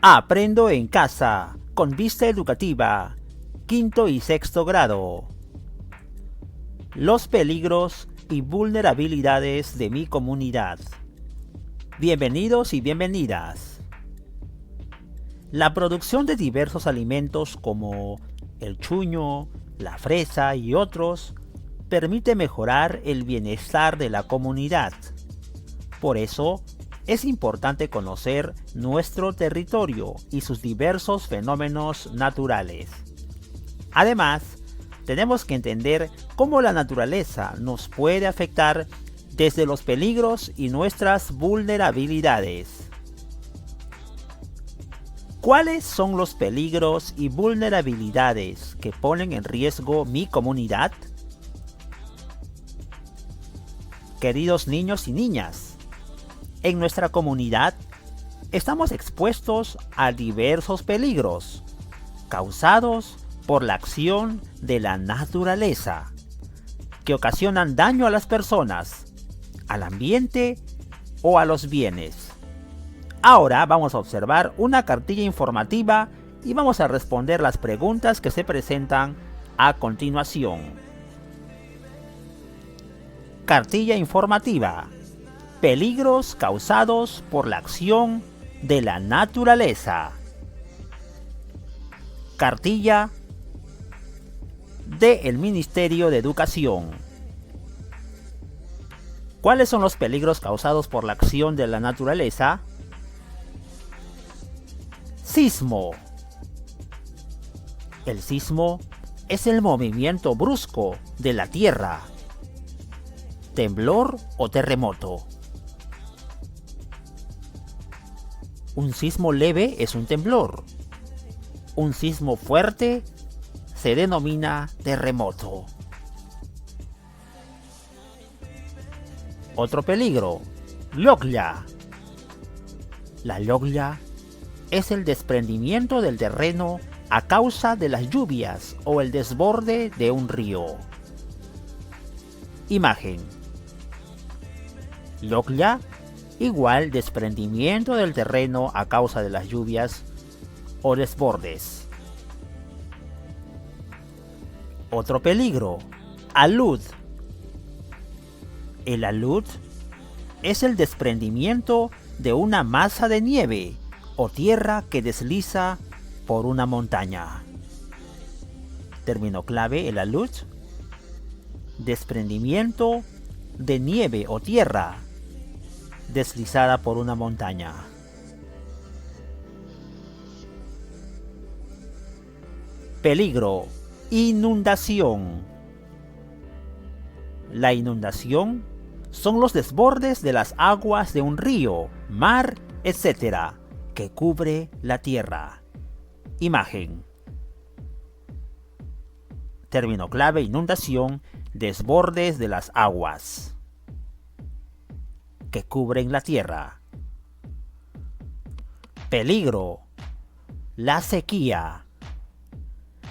Aprendo en casa, con vista educativa, quinto y sexto grado. Los peligros y vulnerabilidades de mi comunidad. Bienvenidos y bienvenidas. La producción de diversos alimentos como el chuño, la fresa y otros permite mejorar el bienestar de la comunidad. Por eso, es importante conocer nuestro territorio y sus diversos fenómenos naturales. Además, tenemos que entender cómo la naturaleza nos puede afectar desde los peligros y nuestras vulnerabilidades. ¿Cuáles son los peligros y vulnerabilidades que ponen en riesgo mi comunidad? Queridos niños y niñas, en nuestra comunidad estamos expuestos a diversos peligros causados por la acción de la naturaleza, que ocasionan daño a las personas, al ambiente o a los bienes. Ahora vamos a observar una cartilla informativa y vamos a responder las preguntas que se presentan a continuación. Cartilla informativa. Peligros causados por la acción de la naturaleza. Cartilla del Ministerio de Educación. ¿Cuáles son los peligros causados por la acción de la naturaleza? Sismo. El sismo es el movimiento brusco de la Tierra. Temblor o terremoto. Un sismo leve es un temblor. Un sismo fuerte se denomina terremoto. Otro peligro, lloglia. La lloglia es el desprendimiento del terreno a causa de las lluvias o el desborde de un río. Imagen. Lloglia igual desprendimiento del terreno a causa de las lluvias o desbordes. Otro peligro, alud. El alud es el desprendimiento de una masa de nieve o tierra que desliza por una montaña. Término clave, el alud. Desprendimiento de nieve o tierra deslizada por una montaña. Peligro, inundación. La inundación son los desbordes de las aguas de un río, mar, etc., que cubre la tierra. Imagen. Término clave, inundación, desbordes de las aguas que cubren la tierra. Peligro, la sequía.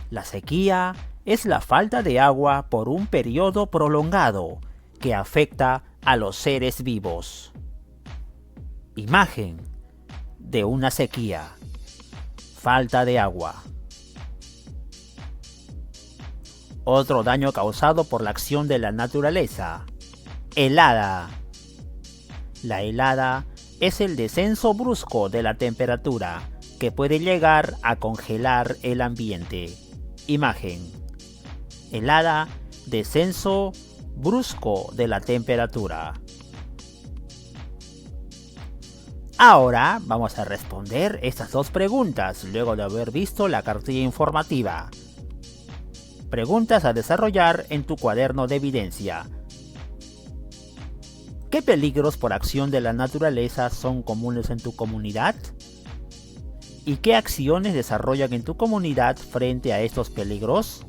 La sequía es la falta de agua por un periodo prolongado que afecta a los seres vivos. Imagen de una sequía. Falta de agua. Otro daño causado por la acción de la naturaleza. Helada. La helada es el descenso brusco de la temperatura que puede llegar a congelar el ambiente. Imagen. Helada, descenso brusco de la temperatura. Ahora vamos a responder estas dos preguntas luego de haber visto la cartilla informativa. Preguntas a desarrollar en tu cuaderno de evidencia. ¿Qué peligros por acción de la naturaleza son comunes en tu comunidad? ¿Y qué acciones desarrollan en tu comunidad frente a estos peligros?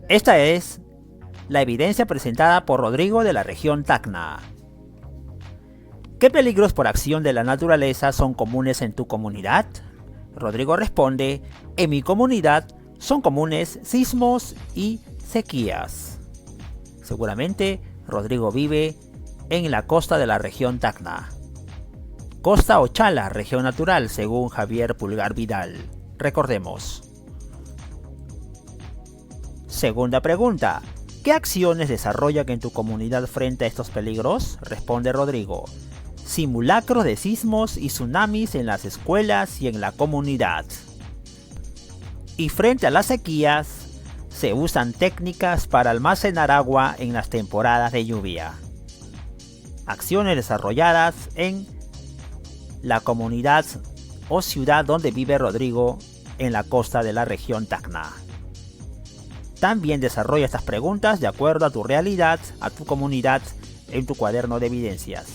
Esta es la evidencia presentada por Rodrigo de la región Tacna. ¿Qué peligros por acción de la naturaleza son comunes en tu comunidad? Rodrigo responde, en mi comunidad son comunes sismos y sequías. Seguramente Rodrigo vive en la costa de la región Tacna. Costa o Chala, región natural, según Javier Pulgar Vidal. Recordemos. Segunda pregunta. ¿Qué acciones desarrollan en tu comunidad frente a estos peligros? Responde Rodrigo. Simulacros de sismos y tsunamis en las escuelas y en la comunidad. Y frente a las sequías, se usan técnicas para almacenar agua en las temporadas de lluvia. Acciones desarrolladas en la comunidad o ciudad donde vive Rodrigo en la costa de la región Tacna. También desarrolla estas preguntas de acuerdo a tu realidad, a tu comunidad, en tu cuaderno de evidencias.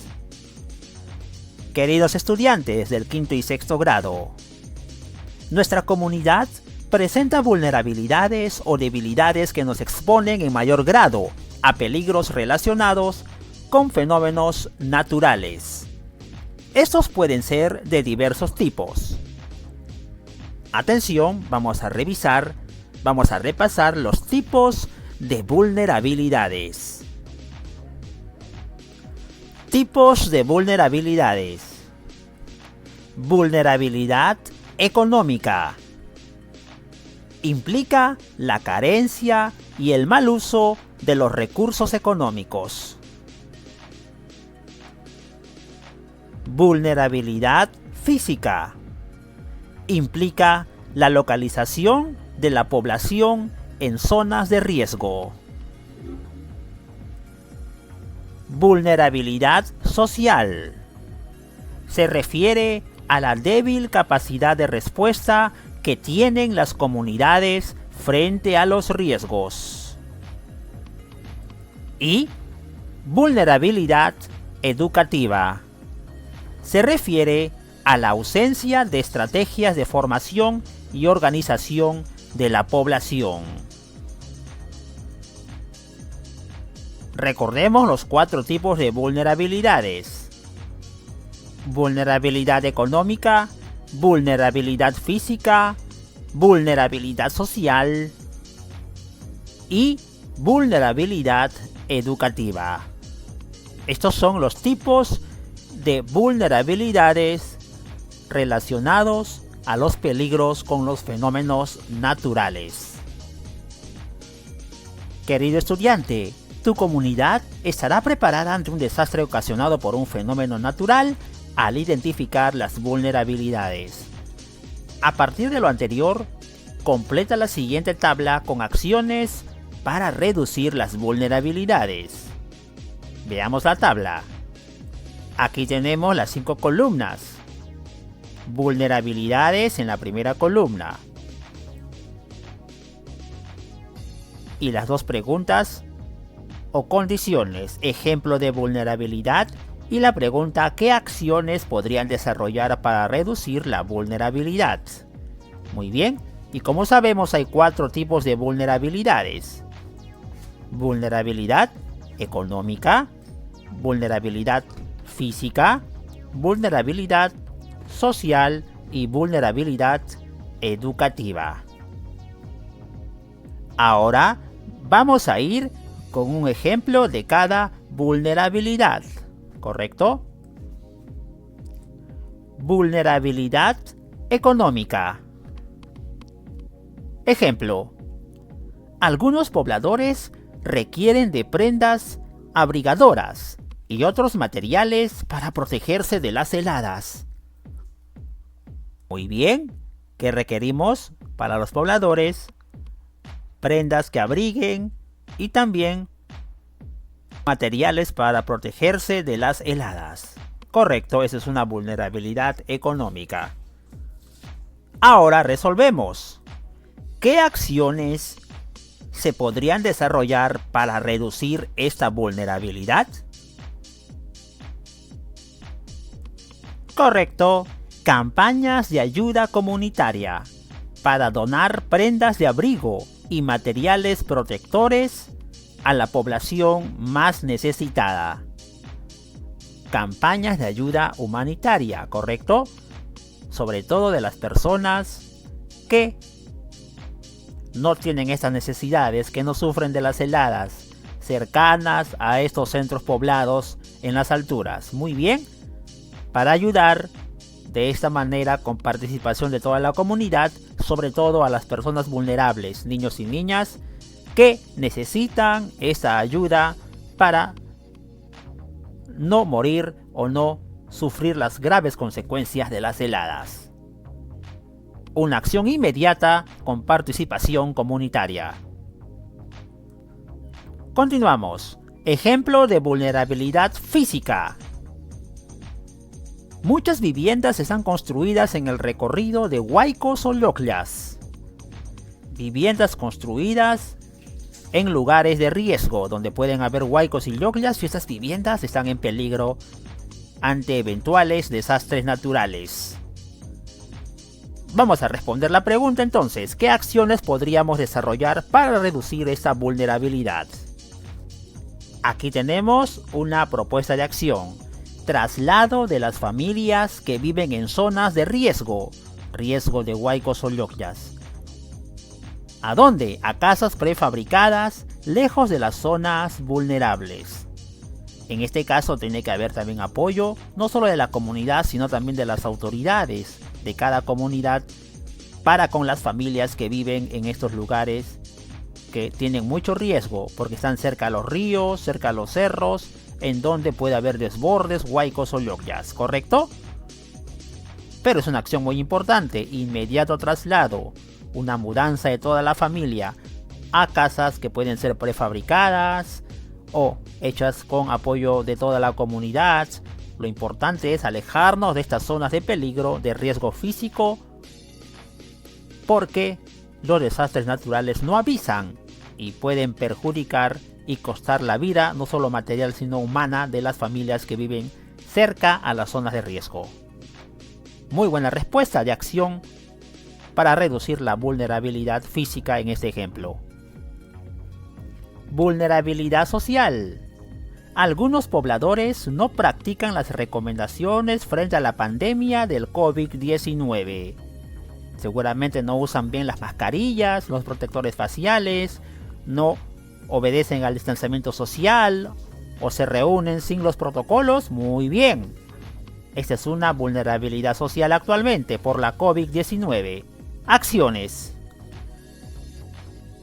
Queridos estudiantes del quinto y sexto grado, nuestra comunidad presenta vulnerabilidades o debilidades que nos exponen en mayor grado a peligros relacionados con fenómenos naturales. Estos pueden ser de diversos tipos. Atención, vamos a repasar los tipos de vulnerabilidades. Tipos de vulnerabilidades. Vulnerabilidad económica. Implica la carencia y el mal uso de los recursos económicos. Vulnerabilidad física. Implica la localización de la población en zonas de riesgo. Vulnerabilidad social. Se refiere a la débil capacidad de respuesta que tienen las comunidades frente a los riesgos. Y vulnerabilidad educativa. Se refiere a la ausencia de estrategias de formación y organización de la población. Recordemos los 4 tipos de vulnerabilidades. Vulnerabilidad económica, vulnerabilidad física, vulnerabilidad social y vulnerabilidad educativa. Estos son los tipos de vulnerabilidades relacionados a los peligros con los fenómenos naturales. Querido estudiante, tu comunidad estará preparada ante un desastre ocasionado por un fenómeno natural al identificar las vulnerabilidades. A partir de lo anterior, completa la siguiente tabla con acciones para reducir las vulnerabilidades. Veamos la tabla. Aquí tenemos las 5 columnas. Vulnerabilidades en la primera columna. Y las 2 preguntas o condiciones, ejemplo de vulnerabilidad, y la pregunta ¿qué acciones podrían desarrollar para reducir la vulnerabilidad? Muy bien, y como sabemos hay 4 tipos de vulnerabilidades. Vulnerabilidad económica, vulnerabilidad física, vulnerabilidad social y vulnerabilidad educativa. Ahora vamos a ir con un ejemplo de cada vulnerabilidad, ¿correcto? Vulnerabilidad económica. Ejemplo: algunos pobladores requieren de prendas abrigadoras y otros materiales para protegerse de las heladas. Muy bien, ¿qué requerimos para los pobladores? Prendas que abriguen y también materiales para protegerse de las heladas. Correcto, esa es una vulnerabilidad económica. Ahora resolvemos. ¿Qué acciones se podrían desarrollar para reducir esta vulnerabilidad? Correcto, campañas de ayuda comunitaria para donar prendas de abrigo y materiales protectores a la población más necesitada. Campañas de ayuda humanitaria, ¿correcto? Sobre todo de las personas que no tienen estas necesidades, que no sufren de las heladas cercanas a estos centros poblados en las alturas. Muy bien. para ayudar de esta manera con participación de toda la comunidad, sobre todo a las personas vulnerables, niños y niñas que necesitan esa ayuda para no morir o no sufrir las graves consecuencias de las heladas. Una acción inmediata con participación comunitaria. Continuamos. Ejemplo de vulnerabilidad física. Muchas viviendas están construidas en el recorrido de huaicos o lloclas. Viviendas construidas en lugares de riesgo, donde pueden haber huaicos y lloclas, y estas viviendas están en peligro ante eventuales desastres naturales. Vamos a responder la pregunta entonces, ¿qué acciones podríamos desarrollar para reducir esta vulnerabilidad? Aquí tenemos una propuesta de acción. Traslado de las familias que viven en zonas de riesgo de huaicos o lloclas. ¿A dónde? A casas prefabricadas, lejos de las zonas vulnerables. En este caso tiene que haber también apoyo, no solo de la comunidad, sino también de las autoridades de cada comunidad para con las familias que viven en estos lugares que tienen mucho riesgo porque están cerca a los ríos, cerca a los cerros, en donde puede haber desbordes, huaicos o lloclas, ¿correcto? Pero es una acción muy importante, inmediato traslado, una mudanza de toda la familia a casas que pueden ser prefabricadas o hechas con apoyo de toda la comunidad. Lo importante es alejarnos de estas zonas de peligro, de riesgo físico, porque los desastres naturales no avisan y pueden perjudicar y costar la vida, no solo material sino humana, de las familias que viven cerca a las zonas de riesgo. Muy buena respuesta de acción para reducir la vulnerabilidad física en este ejemplo. Vulnerabilidad social. Algunos pobladores no practican las recomendaciones frente a la pandemia del COVID-19. Seguramente no usan bien las mascarillas, los protectores faciales, no obedecen al distanciamiento social o se reúnen sin los protocolos. Muy bien. Esta es una vulnerabilidad social actualmente por la COVID-19. Acciones.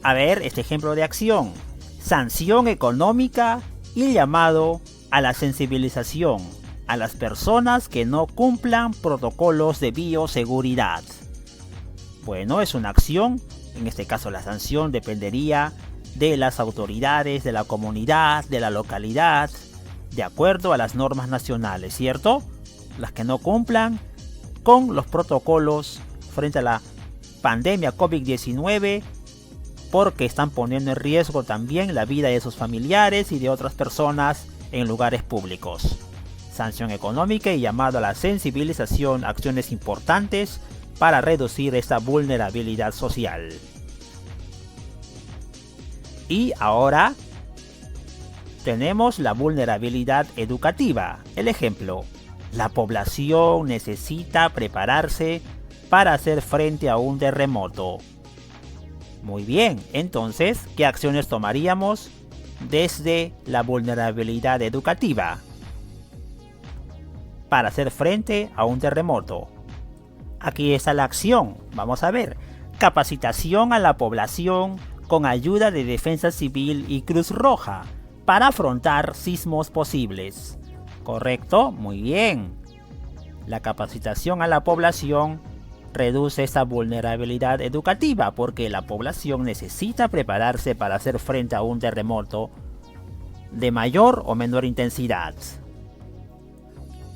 A ver, este ejemplo de acción. Sanción económica y llamado a la sensibilización a las personas que no cumplan protocolos de bioseguridad. Bueno, es una acción. En este caso la sanción dependería de las autoridades, de la comunidad, de la localidad, de acuerdo a las normas nacionales, ¿cierto? Las que no cumplan con los protocolos frente a la pandemia COVID-19, porque están poniendo en riesgo también la vida de sus familiares y de otras personas en lugares públicos. Sanción económica y llamado a la sensibilización, acciones importantes para reducir esta vulnerabilidad social. Y ahora tenemos la vulnerabilidad educativa. El ejemplo, la población necesita prepararse para hacer frente a un terremoto. Muy bien, entonces, ¿qué acciones tomaríamos desde la vulnerabilidad educativa para hacer frente a un terremoto? Aquí está la acción, vamos a ver. Capacitación a la población con ayuda de Defensa Civil y Cruz Roja para afrontar sismos posibles. ¿Correcto? Muy bien. La capacitación a la población reduce esta vulnerabilidad educativa porque la población necesita prepararse para hacer frente a un terremoto de mayor o menor intensidad.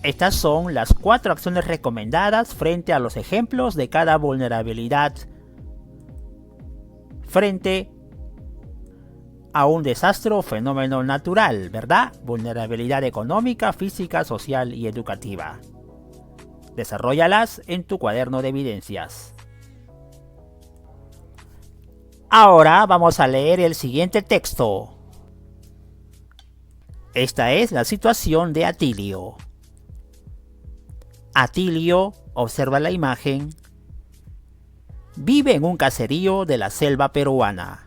Estas son las 4 acciones recomendadas frente a los ejemplos de cada vulnerabilidad frente a un desastre o fenómeno natural, ¿verdad? Vulnerabilidad económica, física, social y educativa. Desarróllalas en tu cuaderno de evidencias. Ahora vamos a leer el siguiente texto. Esta es la situación de Atilio. Atilio, observa la imagen, vive en un caserío de la selva peruana.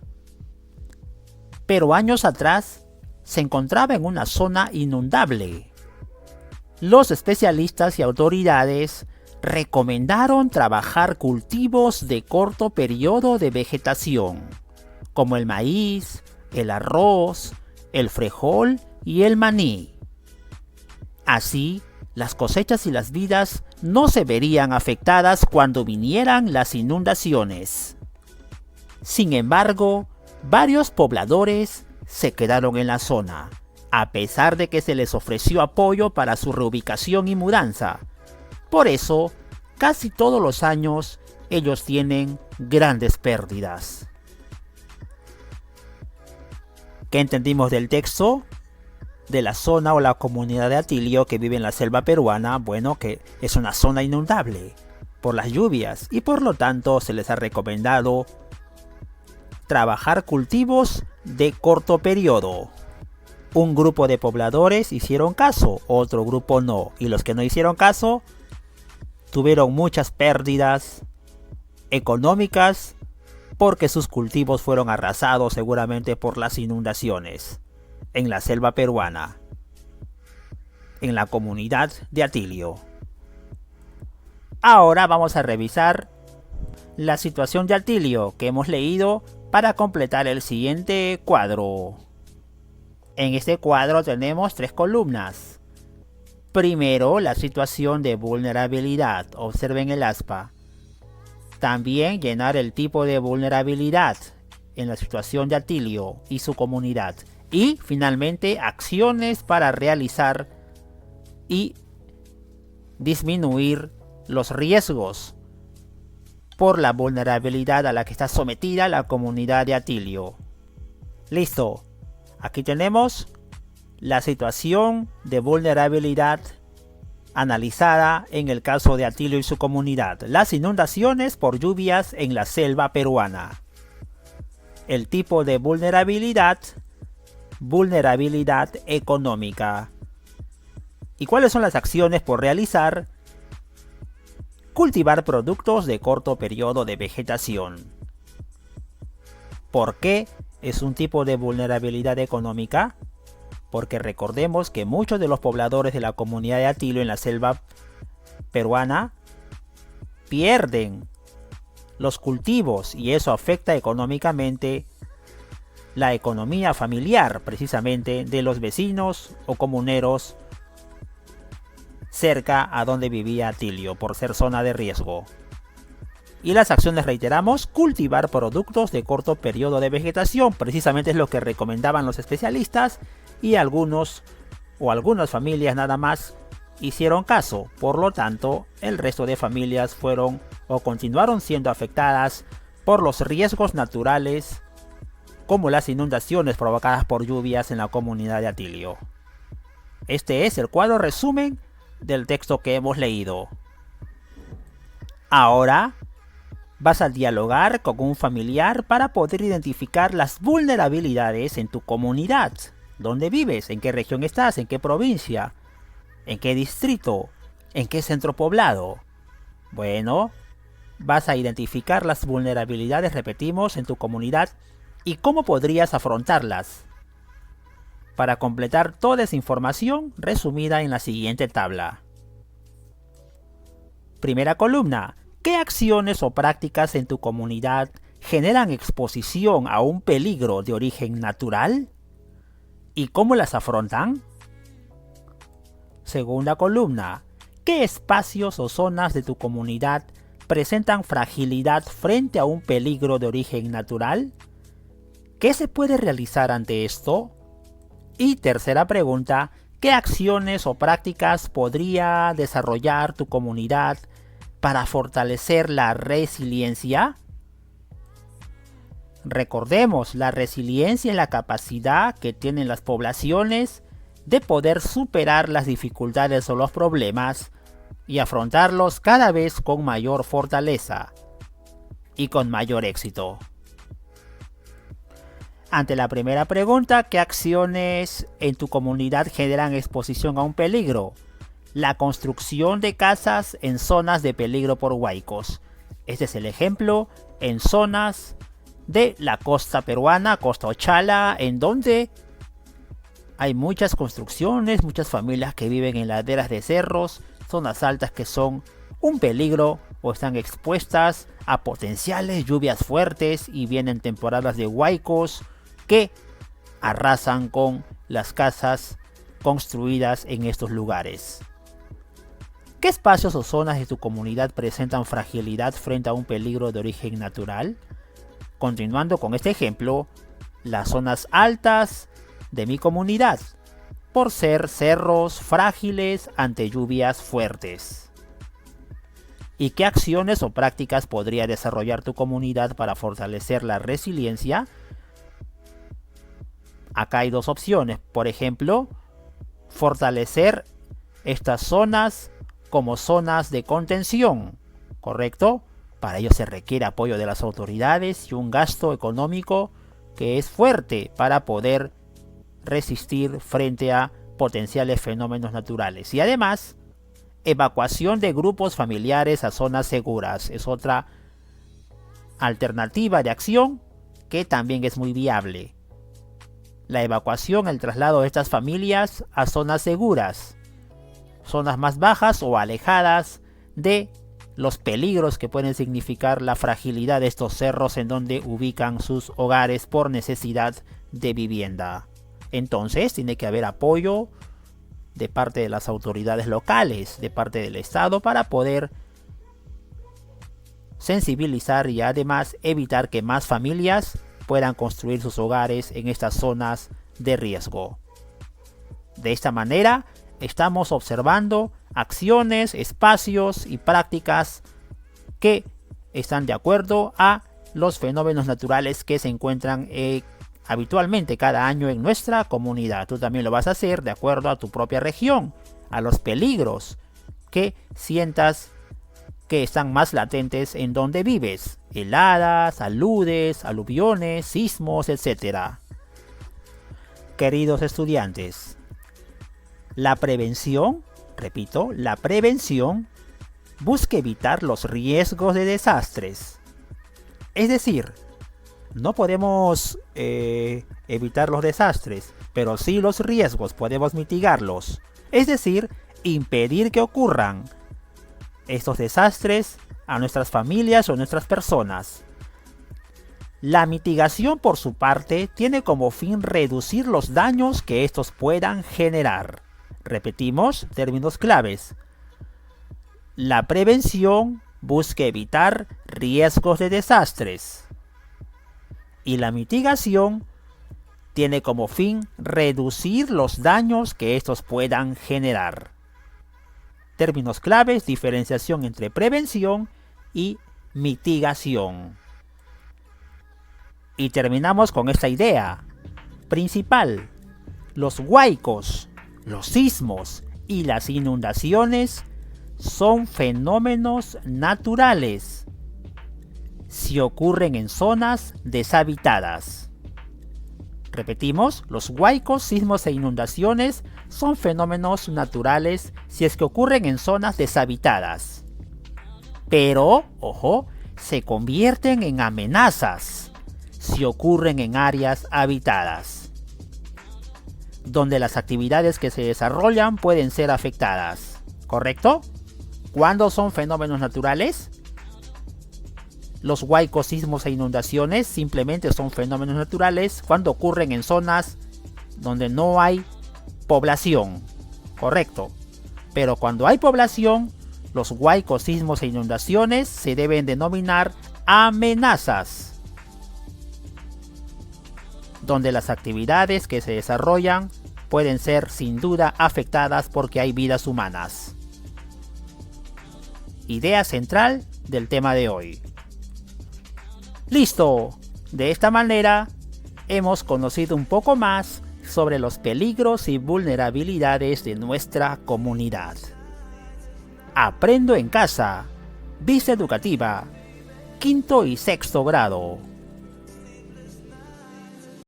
Pero años atrás se encontraba en una zona inundable. Los especialistas y autoridades recomendaron trabajar cultivos de corto periodo de vegetación, como el maíz, el arroz, el frijol y el maní. Así, las cosechas y las vidas no se verían afectadas cuando vinieran las inundaciones. Sin embargo, varios pobladores se quedaron en la zona, a pesar de que se les ofreció apoyo para su reubicación y mudanza. Por eso, casi todos los años, ellos tienen grandes pérdidas. ¿Qué entendimos del texto? De la zona o la comunidad de Atilio que vive en la selva peruana, bueno, que es una zona inundable por las lluvias y por lo tanto se les ha recomendado trabajar cultivos de corto periodo. Un grupo de pobladores hicieron caso, otro grupo no, y los que no hicieron caso tuvieron muchas pérdidas económicas porque sus cultivos fueron arrasados seguramente por las inundaciones en la selva peruana, en la comunidad de Atilio. Ahora vamos a revisar la situación de Atilio que hemos leído para completar el siguiente cuadro. En este cuadro tenemos 3 columnas. Primero, la situación de vulnerabilidad. Observen el aspa. También llenar el tipo de vulnerabilidad en la situación de Atilio y su comunidad. Y finalmente, acciones para realizar y disminuir los riesgos por la vulnerabilidad a la que está sometida la comunidad de Atilio. Listo. Aquí tenemos la situación de vulnerabilidad analizada en el caso de Atilio y su comunidad. Las inundaciones por lluvias en la selva peruana. El tipo de vulnerabilidad económica. ¿Y cuáles son las acciones por realizar? Cultivar productos de corto periodo de vegetación. ¿Por qué es un tipo de vulnerabilidad económica? Porque recordemos que muchos de los pobladores de la comunidad de Atilio en la selva peruana pierden los cultivos y eso afecta económicamente la economía familiar precisamente de los vecinos o comuneros cerca a donde vivía Atilio por ser zona de riesgo. Y las acciones, reiteramos, cultivar productos de corto periodo de vegetación, precisamente es lo que recomendaban los especialistas y algunas familias nada más hicieron caso. Por lo tanto, el resto de familias fueron o continuaron siendo afectadas por los riesgos naturales como las inundaciones provocadas por lluvias en la comunidad de Atilio. Este es el cuadro resumen del texto que hemos leído. Ahora vas a dialogar con un familiar para poder identificar las vulnerabilidades en tu comunidad. ¿Dónde vives? ¿En qué región estás? ¿En qué provincia? ¿En qué distrito? ¿En qué centro poblado? Bueno, vas a identificar las vulnerabilidades, repetimos, en tu comunidad y cómo podrías afrontarlas. Para completar toda esa información resumida en la siguiente tabla. Primera columna. ¿Qué acciones o prácticas en tu comunidad generan exposición a un peligro de origen natural? ¿Y cómo las afrontan? Segunda columna. ¿Qué espacios o zonas de tu comunidad presentan fragilidad frente a un peligro de origen natural? ¿Qué se puede realizar ante esto? Y tercera pregunta. ¿Qué acciones o prácticas podría desarrollar tu comunidad para fortalecer la resiliencia? Recordemos, la resiliencia es la capacidad que tienen las poblaciones de poder superar las dificultades o los problemas y afrontarlos cada vez con mayor fortaleza y con mayor éxito. Ante la primera pregunta, ¿qué acciones en tu comunidad generan exposición a un peligro? La construcción de casas en zonas de peligro por huaicos. Este es el ejemplo en zonas de la costa peruana, costa Ochala, en donde Hay muchas construcciones, muchas familias que viven en laderas de cerros, zonas altas que son un peligro o están expuestas a potenciales lluvias fuertes y vienen temporadas de huaicos que arrasan con las casas construidas en estos lugares. ¿Qué espacios o zonas de tu comunidad presentan fragilidad frente a un peligro de origen natural? Continuando con este ejemplo, las zonas altas de mi comunidad, por ser cerros frágiles ante lluvias fuertes. ¿Y qué acciones o prácticas podría desarrollar tu comunidad para fortalecer la resiliencia? Acá hay dos opciones. Por ejemplo, fortalecer estas zonas como zonas de contención, ¿correcto? Para ello se requiere apoyo de las autoridades y un gasto económico que es fuerte para poder resistir frente a potenciales fenómenos naturales. Y además, evacuación de grupos familiares a zonas seguras es otra alternativa de acción que también es muy viable. La evacuación, el traslado de estas familias a zonas seguras, zonas más bajas o alejadas de los peligros que pueden significar la fragilidad de estos cerros en donde ubican sus hogares por necesidad de vivienda. Entonces tiene que haber apoyo de parte de las autoridades locales, de parte del Estado, para poder sensibilizar y además evitar que más familias puedan construir sus hogares en estas zonas de riesgo. De esta manera estamos observando acciones, espacios y prácticas que están de acuerdo a los fenómenos naturales que se encuentran habitualmente cada año en nuestra comunidad. Tú también lo vas a hacer de acuerdo a tu propia región, a los peligros que sientas que están más latentes en donde vives: heladas, aludes, aluviones, sismos, etc. Queridos estudiantes, la prevención, repito, la prevención busca evitar los riesgos de desastres. Es decir, no podemos evitar los desastres, pero sí los riesgos podemos mitigarlos. Es decir, impedir que ocurran estos desastres a nuestras familias o a nuestras personas. La mitigación, por su parte, tiene como fin reducir los daños que estos puedan generar. Repetimos, términos claves. La prevención busca evitar riesgos de desastres. Y la mitigación tiene como fin reducir los daños que estos puedan generar. Términos claves: diferenciación entre prevención y mitigación. Y terminamos con esta idea principal: los huaicos, los sismos y las inundaciones son fenómenos naturales si ocurren en zonas deshabitadas. Repetimos, los huaicos, sismos e inundaciones son fenómenos naturales si es que ocurren en zonas deshabitadas. Pero, ojo, se convierten en amenazas si ocurren en áreas habitadas, donde las actividades que se desarrollan pueden ser afectadas. ¿Correcto? ¿Cuándo son fenómenos naturales? Los huaicos, sismos e inundaciones simplemente son fenómenos naturales cuando ocurren en zonas donde no hay población. Correcto. Pero cuando hay población, los huaicos, sismos e inundaciones se deben denominar amenazas, donde las actividades que se desarrollan pueden ser sin duda afectadas porque hay vidas humanas. Idea central del tema de hoy. ¡Listo! De esta manera hemos conocido un poco más sobre los peligros y vulnerabilidades de nuestra comunidad. Aprendo en casa. Vista Educativa. 5º y 6º grado.